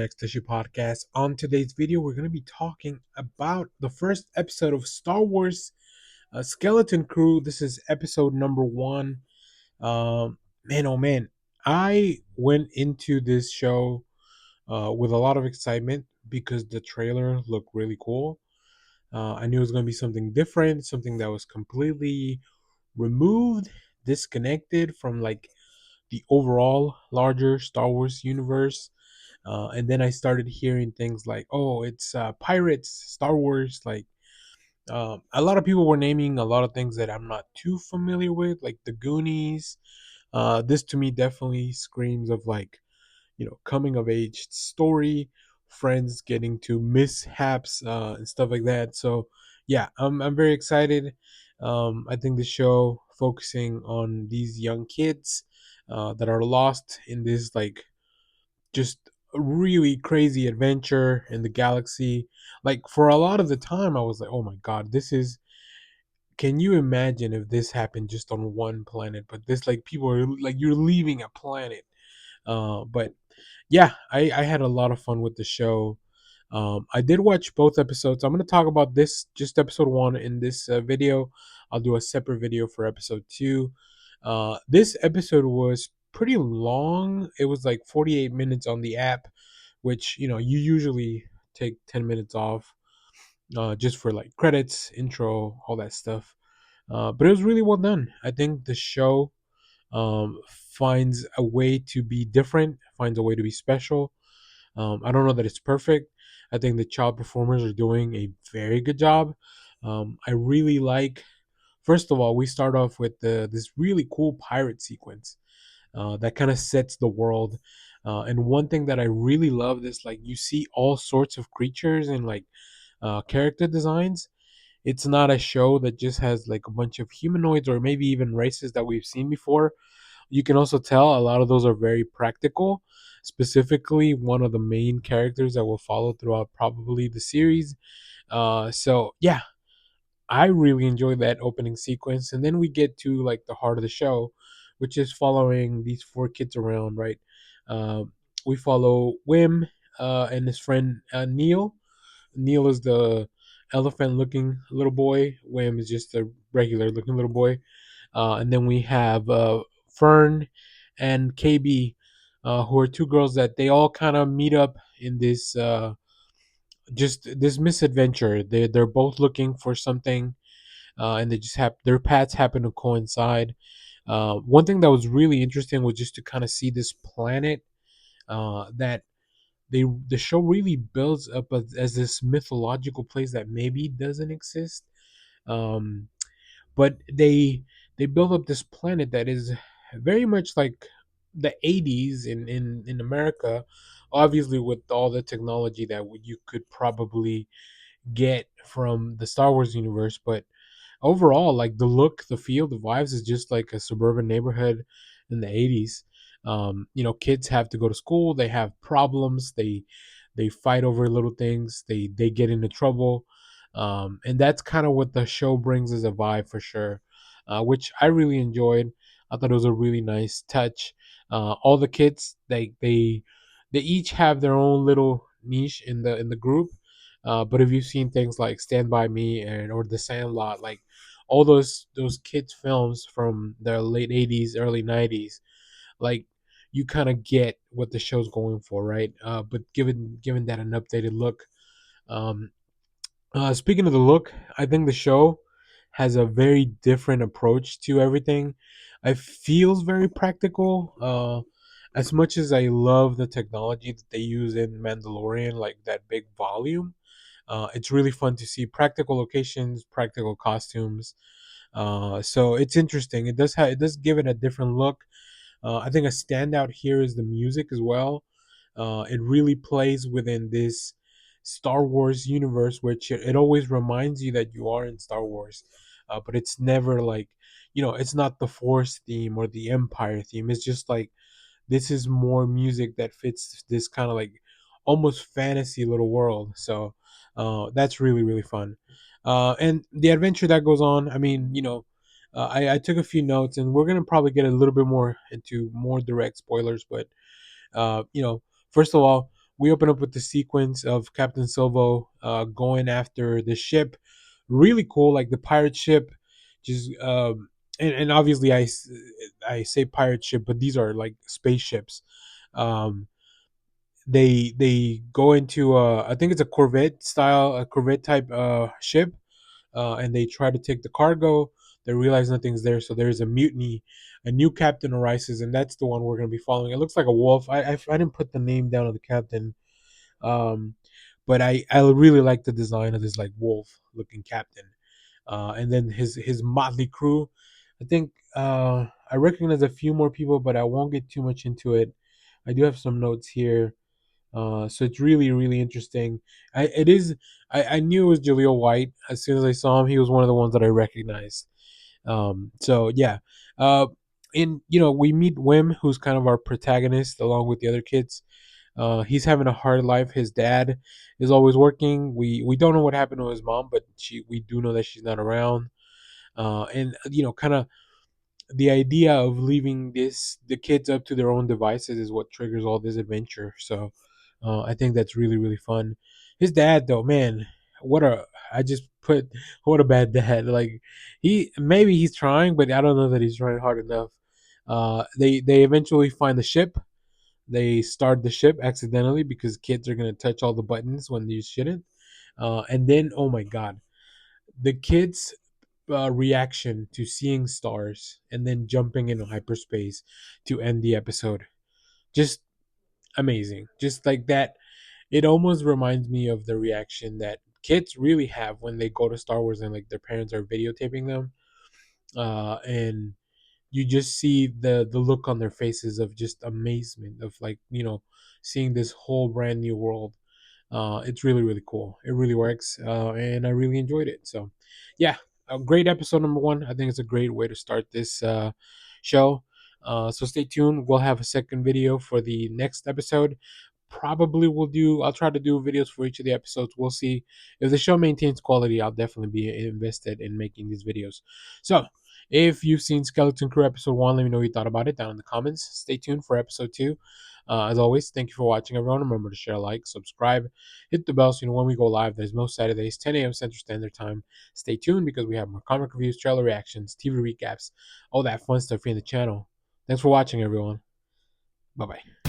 Ecstasy Podcast. On today's video, we're going to be talking about the first episode of Star Wars Skeleton Crew. This is episode number one. Man, oh man, I went into this show with a lot of excitement because the trailer looked really cool. I knew it was going to be something different, something that was completely removed, disconnected from like the overall larger Star Wars universe. And then I started hearing things like, "Oh, it's pirates, Star Wars." Like a lot of people were naming a lot of things that I'm not too familiar with, like the Goonies. This to me definitely screams of like coming of age story, friends getting to mishaps and stuff like that. So yeah, I'm very excited. I think the show focusing on these young kids that are lost in this like just a really crazy adventure in the galaxy. Like for a lot of the time, I was like, "Oh my god, this is." Can you imagine if this happened just on one planet? But this like people are like you're leaving a planet. But yeah, I had a lot of fun with the show. I did watch both episodes. I'm going to talk about this, just episode one in this video. I'll do a separate video for episode two. This episode was pretty long. It was like 48 minutes on the app, which, you usually take 10 minutes off just for like credits, intro, all that stuff. But it was really well done. I think the show finds a way to be different, finds a way to be special. I don't know that it's perfect. I think the child performers are doing a very good job. I really like. First of all, we start off with this really cool pirate sequence that kind of sets the world. And one thing that I really love is like you see all sorts of creatures and like character designs. It's not a show that just has like a bunch of humanoids or maybe even races that we've seen before. You can also tell a lot of those are very practical. Specifically, one of the main characters that will follow throughout probably the series. So yeah, I really enjoyed that opening sequence, and then we get to like the heart of the show, which is following these four kids around. Right, uh, we follow Wim and his friend Neil. Neil is the elephant-looking little boy. Wim is just a regular-looking little boy. And then we have Fern and KB, who are two girls that they all kind of meet up in this just this misadventure. They're both looking for something, and they just have their paths happen to coincide. One thing that was really interesting was just to kind of see this planet that the show really builds up as this mythological place that maybe doesn't exist. Um, but they build up this planet that is very much like the 80s in America, obviously with all the technology that you could probably get from the Star Wars universe. But overall, like the look, the feel, the vibes is just like a suburban neighborhood in the 80s. Kids have to go to school, they have problems, they fight over little things, they get into trouble. And that's kind of what the show brings as a vibe for sure, which I really enjoyed. I thought it was a really nice touch. All the kids, they each have their own little niche in the group. But if you've seen things like Stand by Me and or The Sandlot, like all those kids films from the late 80s, early 90s, like you kind of get what the show's going for, right? But given that an updated look. um Speaking of the look, I think the show has a very different approach to everything. It feels very practical. As much as I love the technology that they use in Mandalorian, like that big volume, it's really fun to see practical locations, practical costumes. So it's interesting. It does give it a different look. I think a standout here is the music as well. It really plays within this Star Wars universe, which it always reminds you that you are in Star Wars, but it's never like it's not the Force theme or the Empire theme. It's just like this is more music that fits this kind of like almost fantasy little world. So that's really really fun. And the adventure that goes on. I mean, I took a few notes, and we're gonna probably get a little bit more into more direct spoilers. But uh, you know, first of all. we open up with the sequence of Captain Silvo going after the ship. Really cool, like the pirate ship. Just and obviously I say pirate ship, but these are like spaceships. Um, they go into I think it's a Corvette style, a Corvette type ship, and they try to take the cargo. They realize nothing's there, so there's a mutiny. A new captain arises, and that's the one we're going to be following. It looks like a wolf. I didn't put the name down of the captain, um, but I really like the design of this like wolf looking captain. And then his motley crew. I think I recognize a few more people, but I won't get too much into it. I do have some notes here. So it's really, really interesting. It is. I knew it was Jaleel White as soon as I saw him. He was one of the ones that I recognized. So yeah. Uh, and we meet Wim, who's kind of our protagonist, along with the other kids. He's having a hard life. His dad is always working. We don't know what happened to his mom, but we do know that she's not around. And kind of the idea of leaving the kids up to their own devices is what triggers all this adventure. So I think that's really, really fun. His dad though, man, what a I just put what a bad dad. Like he's trying, but I don't know that he's trying hard enough. They eventually find the ship. They start the ship accidentally because kids are gonna touch all the buttons when you shouldn't. And then oh my god, the kids reaction to seeing stars and then jumping into hyperspace to end the episode. Just amazing. Just like that. It almost reminds me of the reaction that kids really have when they go to Star Wars and like their parents are videotaping them. And you just see the look on their faces of just amazement of like, seeing this whole brand new world. It's really, really cool. It really works, and I really enjoyed it. So, yeah, a great episode number one. I think it's a great way to start this show. So stay tuned. We'll have a second video for the next episode. Probably I'll try to do videos for each of the episodes. We'll see if the show maintains quality. I'll definitely be invested in making these videos. So if you've seen Skeleton Crew episode one, let me know what you thought about it down in the comments. Stay tuned for episode two. As always, thank you for watching, everyone. Remember to share, like, subscribe, hit the bell so you know when we go live. There's most Saturdays, 10 a.m. Central Standard Time. Stay tuned because we have more comic reviews, trailer reactions, TV recaps, all that fun stuff here in the channel. Thanks for watching, everyone. Bye bye.